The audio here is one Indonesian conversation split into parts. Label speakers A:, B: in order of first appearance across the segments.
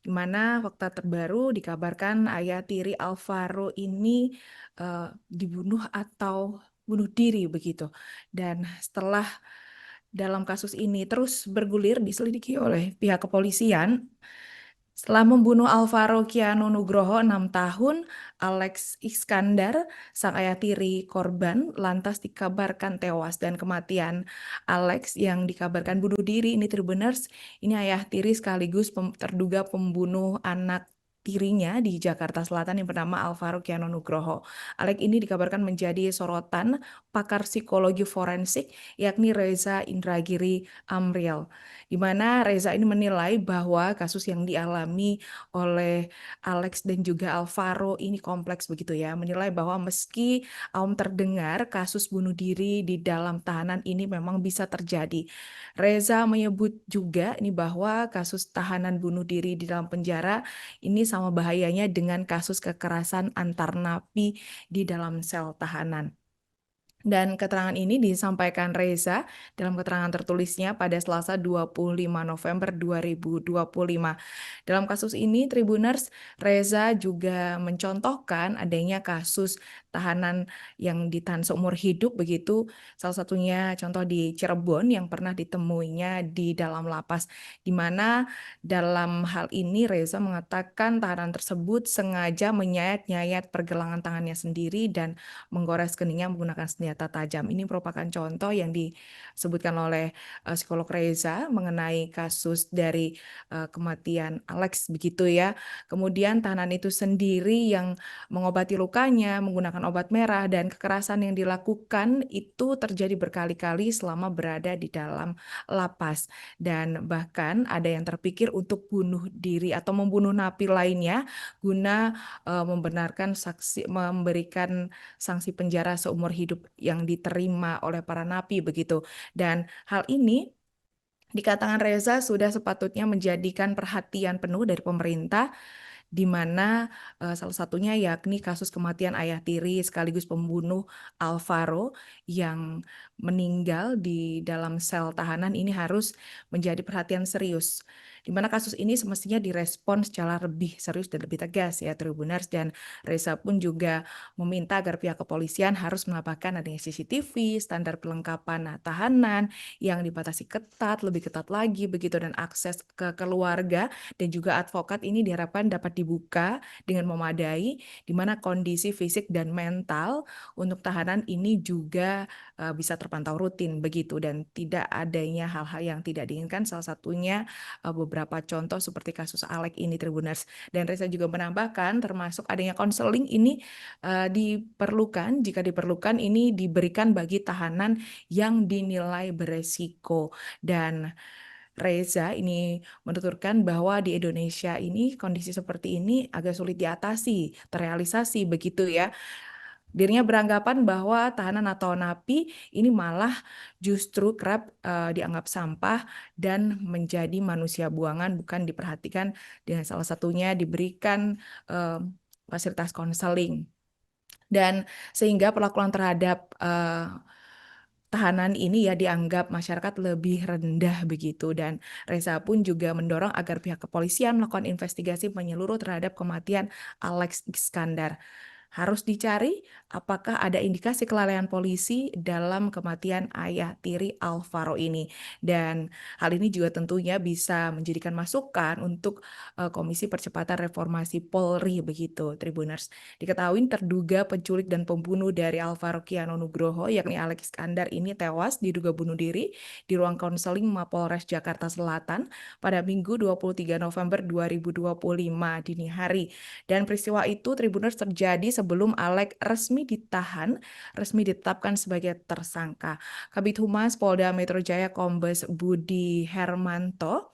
A: di mana fakta terbaru dikabarkan ayah tiri Alvaro ini dibunuh atau bunuh diri begitu. Dan setelah dalam kasus ini terus bergulir diselidiki oleh pihak kepolisian, setelah membunuh Alvaro Kiano Nugroho 6 tahun, Alex Iskandar, sang ayah tiri korban, lantas dikabarkan tewas dan kematian Alex yang dikabarkan bunuh diri ini Tribuners, ini ayah tiri sekaligus terduga pembunuh anak tirinya di Jakarta Selatan yang bernama Alvaro Kiano Nugroho. Alex ini dikabarkan menjadi sorotan pakar psikologi forensik yakni Reza Indragiri Amriel, di mana Reza ini menilai bahwa kasus yang dialami oleh Alex dan juga Alvaro ini kompleks begitu ya, menilai bahwa meski terdengar kasus bunuh diri di dalam tahanan ini memang bisa terjadi. Reza menyebut juga ini bahwa kasus tahanan bunuh diri di dalam penjara ini sama bahayanya dengan kasus kekerasan antar napi di dalam sel tahanan. Dan keterangan ini disampaikan Reza dalam keterangan tertulisnya pada Selasa 25 November 2025. Dalam kasus ini, Tribuners, Reza juga mencontohkan adanya kasus tahanan yang ditahan seumur hidup begitu. Salah satunya contoh di Cirebon yang pernah ditemuinya di dalam lapas, di mana dalam hal ini Reza mengatakan tahanan tersebut sengaja menyayat-nyayat pergelangan tangannya sendiri dan menggores keningnya menggunakan senjata tajam. Ini merupakan contoh yang disebutkan oleh psikolog Reza mengenai kasus dari kematian Alex begitu ya. Kemudian tahanan itu sendiri yang mengobati lukanya menggunakan obat merah dan kekerasan yang dilakukan itu terjadi berkali-kali selama berada di dalam lapas. Dan bahkan ada yang terpikir untuk bunuh diri atau membunuh napi lainnya guna membenarkan saksi memberikan sanksi penjara seumur hidup yang diterima oleh para napi begitu. Dan hal ini dikatakan Reza sudah sepatutnya menjadikan perhatian penuh dari pemerintah, di mana salah satunya yakni kasus kematian ayah tiri sekaligus pembunuh Alvaro yang meninggal di dalam sel tahanan ini harus menjadi perhatian serius. Di mana kasus ini semestinya direspon secara lebih serius dan lebih tegas ya Tribuners, dan Reza pun juga meminta agar pihak kepolisian harus menambahkan adanya CCTV, standar pelengkapan tahanan yang dibatasi ketat, lebih ketat lagi begitu, dan akses ke keluarga dan juga advokat ini diharapkan dapat dibuka dengan memadai, di mana kondisi fisik dan mental untuk tahanan ini juga bisa terpantau rutin begitu, dan tidak adanya hal-hal yang tidak diinginkan, salah satunya beberapa contoh seperti kasus Alex ini Tribuners. Dan Reza juga menambahkan termasuk adanya konseling ini diperlukan, jika diperlukan ini diberikan bagi tahanan yang dinilai beresiko. Dan Reza ini menuturkan bahwa di Indonesia ini kondisi seperti ini agak sulit diatasi, terrealisasi begitu ya. Dirinya beranggapan bahwa tahanan atau napi ini malah justru kerap dianggap sampah dan menjadi manusia buangan, bukan diperhatikan dengan salah satunya diberikan fasilitas konseling. Dan sehingga perlakuan terhadap tahanan ini ya dianggap masyarakat lebih rendah begitu, dan Reza pun juga mendorong agar pihak kepolisian melakukan investigasi menyeluruh terhadap kematian Alex Iskandar. Harus dicari apakah ada indikasi kelalaian polisi dalam kematian ayah tiri Alvaro ini. Dan hal ini juga tentunya bisa menjadikan masukan untuk Komisi Percepatan Reformasi Polri begitu, Tribuners. Diketahui terduga penculik dan pembunuh dari Alvaro Kiano Nugroho yakni Alex Iskandar ini tewas diduga bunuh diri di ruang konseling Mapolres Jakarta Selatan pada Minggu 23 November 2025 dini hari. Dan peristiwa itu Tribuners terjadi sebelum Alex resmi ditetapkan sebagai tersangka. Kabid Humas Polda Metro Jaya Kombes Budi Hermanto,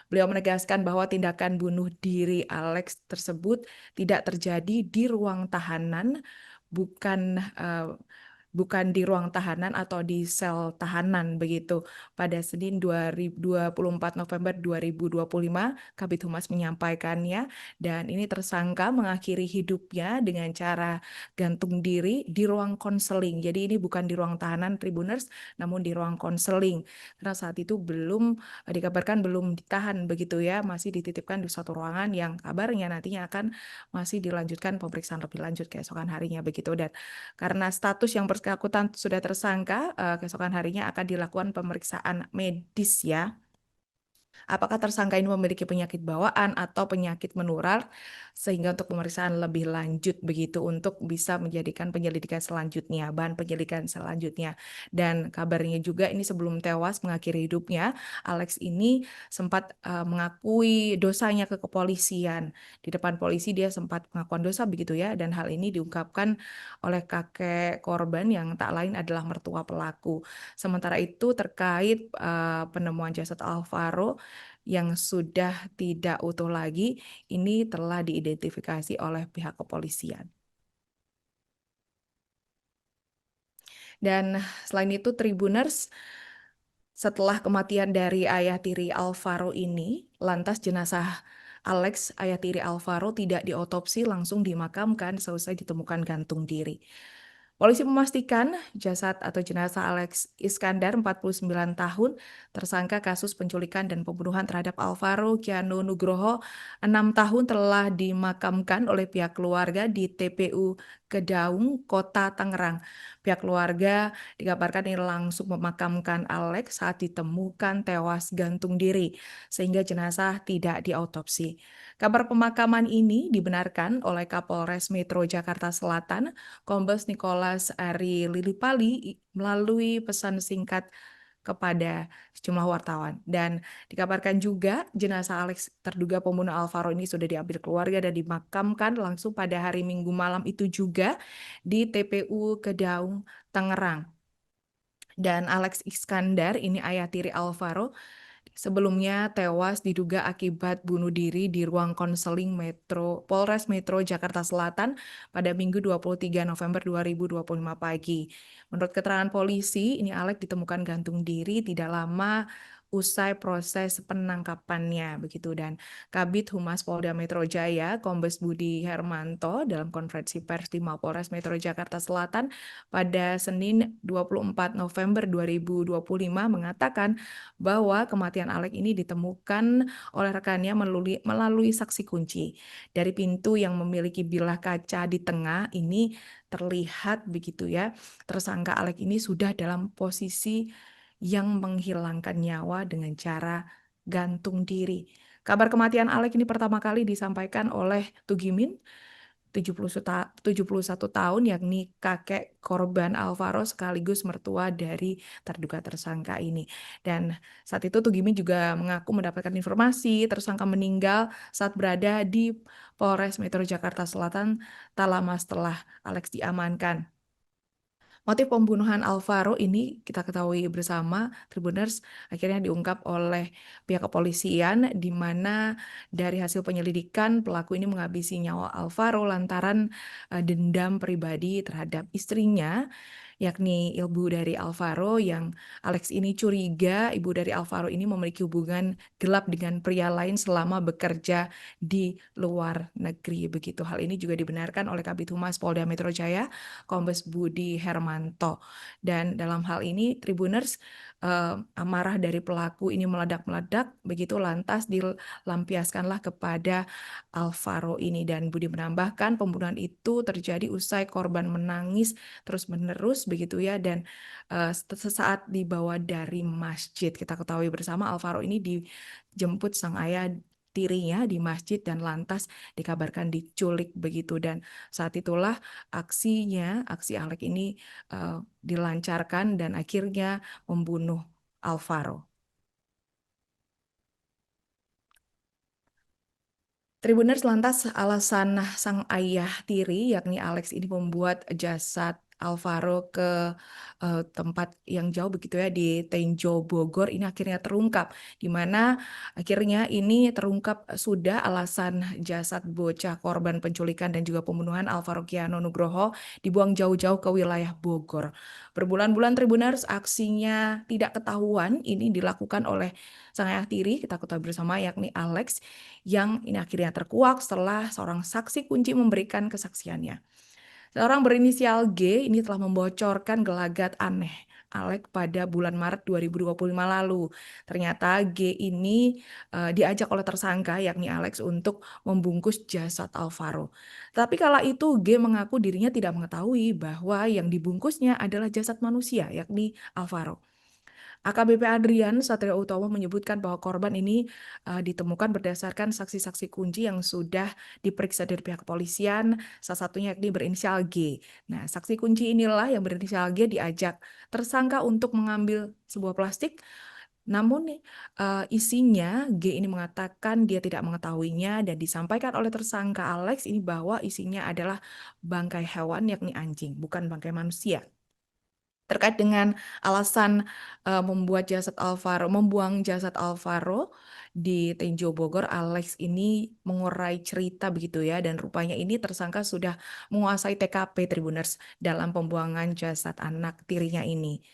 A: beliau menegaskan bahwa tindakan bunuh diri Alex tersebut tidak terjadi di ruang tahanan, bukan bukan di ruang tahanan atau di sel tahanan begitu. Pada Senin 24 November 2025, Kabid Humas menyampaikannya dan ini tersangka mengakhiri hidupnya dengan cara gantung diri di ruang konseling. Jadi ini bukan di ruang tahanan Tribuners, namun di ruang konseling. Karena saat itu dikabarkan belum ditahan begitu ya, masih dititipkan di suatu ruangan yang kabarnya nantinya akan masih dilanjutkan pemeriksaan lebih lanjut keesokan harinya begitu. Dan karena status yang bersangkutan sudah tersangka, keesokan harinya akan dilakukan pemeriksaan medis ya. Apakah tersangka ini memiliki penyakit bawaan atau penyakit menular, sehingga untuk pemeriksaan lebih lanjut begitu untuk bisa menjadikan penyelidikan selanjutnya, bahan penyelidikan selanjutnya. Dan kabarnya juga ini sebelum tewas mengakhiri hidupnya, Alex ini sempat mengakui dosanya ke kepolisian. Di depan polisi dia sempat mengakuan dosa begitu ya, dan hal ini diungkapkan oleh kakek korban yang tak lain adalah mertua pelaku. Sementara itu terkait penemuan jasad Alvaro yang sudah tidak utuh lagi, ini telah diidentifikasi oleh pihak kepolisian. Dan selain itu, Tribuners, setelah kematian dari ayah tiri Alvaro ini, lantas jenazah Alex, ayah tiri Alvaro, tidak diotopsi, langsung dimakamkan seusai ditemukan gantung diri. Polisi memastikan jasad atau jenazah Alex Iskandar, 49 tahun, tersangka kasus penculikan dan pembunuhan terhadap Alvaro Kiano Nugroho, 6 tahun, telah dimakamkan oleh pihak keluarga di TPU Kedaung, Kota Tangerang. Pihak keluarga dikabarkan ini langsung memakamkan Alex saat ditemukan tewas gantung diri, sehingga jenazah tidak diautopsi. Kabar pemakaman ini dibenarkan oleh Kapolres Metro Jakarta Selatan, Kombes Nicholas Ari Lilipali, melalui pesan singkat kepada sejumlah wartawan. Dan dikabarkan juga jenazah Alex terduga pembunuh Alvaro ini sudah diambil keluarga dan dimakamkan langsung pada hari Minggu malam itu juga di TPU Kedaung, Tangerang. Dan Alex Iskandar, ini ayah tiri Alvaro, sebelumnya tewas diduga akibat bunuh diri di ruang konseling Polres Metro Jakarta Selatan pada Minggu 23 November 2025 pagi. Menurut keterangan polisi, ini Alex ditemukan gantung diri tidak lama usai proses penangkapannya begitu. Dan Kabid Humas Polda Metro Jaya, Kombes Budi Hermanto, dalam konferensi pers di Mapolres Metro Jakarta Selatan pada Senin 24 November 2025 mengatakan bahwa kematian Alex ini ditemukan oleh rekannya melalui saksi kunci. Dari pintu yang memiliki bilah kaca di tengah ini terlihat begitu ya, tersangka Alex ini sudah dalam posisi yang menghilangkan nyawa dengan cara gantung diri. Kabar kematian Alex ini pertama kali disampaikan oleh Tugimin, 71 tahun, yakni kakek korban Alvaro sekaligus mertua dari terduga tersangka ini. Dan saat itu Tugimin juga mengaku mendapatkan informasi tersangka meninggal saat berada di Polres Metro Jakarta Selatan tak lama setelah Alex diamankan. Motif pembunuhan Alvaro ini kita ketahui bersama, Tribuners, akhirnya diungkap oleh pihak kepolisian, di mana dari hasil penyelidikan pelaku ini menghabisi nyawa Alvaro lantaran dendam pribadi terhadap istrinya, yakni ibu dari Alvaro, yang Alex ini curiga ibu dari Alvaro ini memiliki hubungan gelap dengan pria lain selama bekerja di luar negeri. Begitu hal ini juga dibenarkan oleh Kabid Humas Polda Metro Jaya, Kombes Budi Hermanto. Dan dalam hal ini Tribuners, amarah dari pelaku ini meledak-meledak, begitu lantas dilampiaskanlah kepada Alvaro ini. Dan Budi menambahkan pembunuhan itu terjadi usai korban menangis terus-menerus begitu ya, dan sesaat dibawa dari masjid. Kita ketahui bersama Alvaro ini dijemput sang ayah tirinya di masjid dan lantas dikabarkan diculik begitu. Dan saat itulah aksi Alex ini dilancarkan dan akhirnya membunuh Alvaro. Tribuners, lantas alasan sang ayah tiri yakni Alex ini membuat jasad Alvaro ke tempat yang jauh begitu ya di Tenjo Bogor ini akhirnya terungkap, di mana akhirnya ini terungkap sudah alasan jasad bocah korban penculikan dan juga pembunuhan Alvaro Kiano Nugroho dibuang jauh-jauh ke wilayah Bogor. Berbulan-bulan Tribuners aksinya tidak ketahuan ini dilakukan oleh sang ayah tiri, kita ketahui bersama yakni Alex, yang ini akhirnya terkuak setelah seorang saksi kunci memberikan kesaksiannya. Seorang berinisial G ini telah membocorkan gelagat aneh Alex pada bulan Maret 2025 lalu. Ternyata G ini diajak oleh tersangka yakni Alex untuk membungkus jasad Alvaro. Tapi kala itu G mengaku dirinya tidak mengetahui bahwa yang dibungkusnya adalah jasad manusia yakni Alvaro. AKBP Adrian Satrio Utomo menyebutkan bahwa korban ini ditemukan berdasarkan saksi-saksi kunci yang sudah diperiksa dari pihak kepolisian, salah satunya yakni berinisial G. Nah, saksi kunci inilah yang berinisial G diajak tersangka untuk mengambil sebuah plastik, namun isinya G ini mengatakan dia tidak mengetahuinya dan disampaikan oleh tersangka Alex ini bahwa isinya adalah bangkai hewan yakni anjing, bukan bangkai manusia. Terkait dengan alasan membuang jasad Alvaro di Tenjo Bogor, Alex ini mengurai cerita begitu ya, dan rupanya ini tersangka sudah menguasai TKP Tribuners dalam pembuangan jasad anak tirinya ini.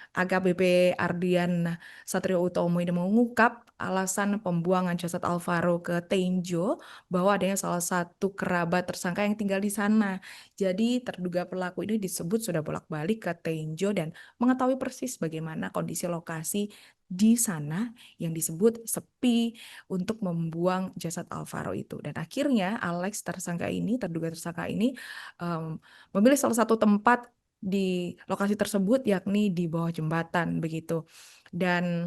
A: AKBP Ardian Satrio Utomo ini mengungkap alasan pembuangan jasad Alvaro ke Tenjo bahwa adanya salah satu kerabat tersangka yang tinggal di sana. Jadi terduga pelaku ini disebut sudah bolak-balik ke Tenjo dan mengetahui persis bagaimana kondisi lokasi di sana yang disebut sepi untuk membuang jasad Alvaro itu. Dan akhirnya Alex terduga tersangka ini memilih salah satu tempat di lokasi tersebut yakni di bawah jembatan begitu. Dan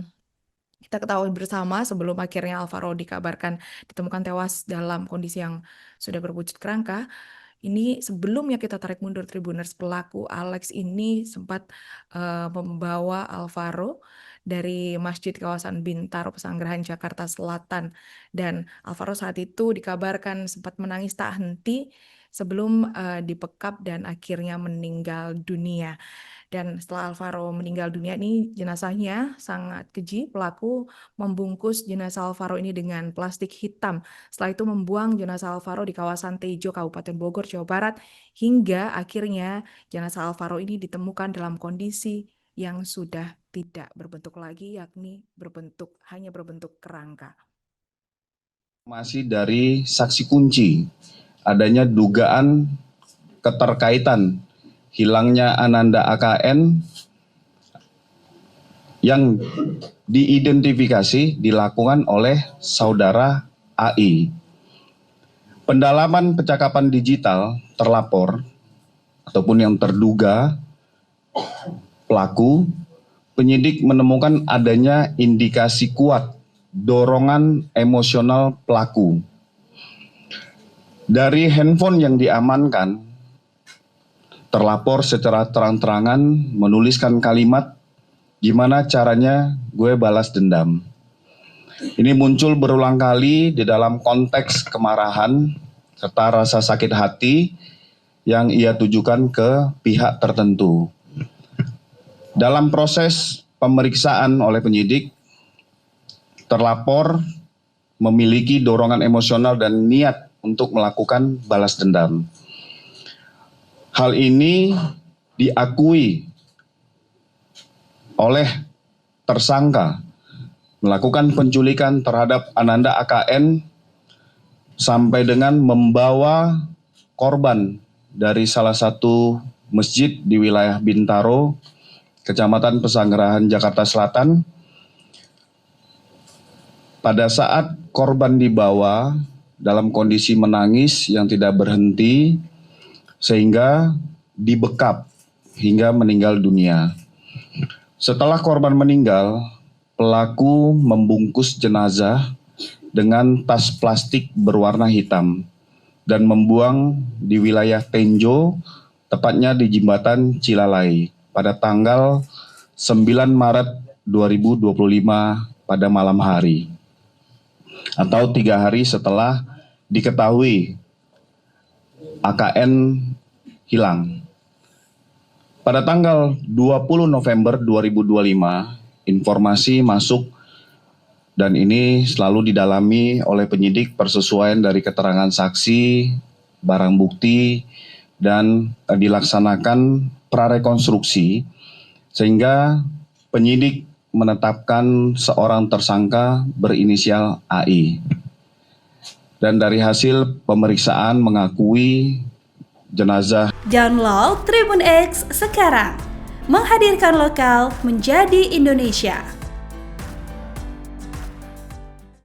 A: kita ketahui bersama sebelum akhirnya Alvaro dikabarkan ditemukan tewas dalam kondisi yang sudah berwujud kerangka. Ini sebelumnya kita tarik mundur Tribuners, pelaku Alex ini sempat membawa Alvaro dari masjid kawasan Bintaro Pesanggerahan Jakarta Selatan, dan Alvaro saat itu dikabarkan sempat menangis tak henti sebelum dibekap dan akhirnya meninggal dunia. Dan setelah Alvaro meninggal dunia ini, jenazahnya sangat keji. Pelaku membungkus jenazah Alvaro ini dengan plastik hitam. Setelah itu membuang jenazah Alvaro di kawasan Tejo, Kabupaten Bogor, Jawa Barat, hingga akhirnya jenazah Alvaro ini ditemukan dalam kondisi yang sudah tidak berbentuk lagi, yakni hanya berbentuk kerangka.
B: Masih dari saksi kunci, adanya dugaan keterkaitan hilangnya Ananda AKN yang diidentifikasi dilakukan oleh saudara AI. Pendalaman percakapan digital terlapor ataupun yang terduga pelaku, penyidik menemukan adanya indikasi kuat dorongan emosional pelaku. Dari handphone yang diamankan, terlapor secara terang-terangan menuliskan kalimat, "Gimana caranya gue balas dendam." Ini muncul berulang kali di dalam konteks kemarahan serta rasa sakit hati yang ia tujukan ke pihak tertentu. Dalam proses pemeriksaan oleh penyidik, terlapor memiliki dorongan emosional dan niat untuk melakukan balas dendam. Hal ini diakui oleh tersangka melakukan penculikan terhadap Ananda AKN sampai dengan membawa korban dari salah satu masjid di wilayah Bintaro, Kecamatan Pesanggerahan, Jakarta Selatan. Pada saat korban dibawa dalam kondisi menangis yang tidak berhenti, sehingga dibekap hingga meninggal dunia. Setelah korban meninggal, pelaku membungkus jenazah dengan tas plastik berwarna hitam dan membuang di wilayah Tenjo, tepatnya di Jembatan Cilalai pada tanggal 9 Maret 2025 pada malam hari, atau 3 hari setelah diketahui AKN hilang. Pada tanggal 20 November 2025, informasi masuk dan ini selalu didalami oleh penyidik persesuaian dari keterangan saksi, barang bukti, dan dilaksanakan prarekonstruksi sehingga penyidik menetapkan seorang tersangka berinisial AI. Dan dari hasil pemeriksaan mengakui jenazah.
C: Download Tribun X sekarang, menghadirkan lokal menjadi Indonesia.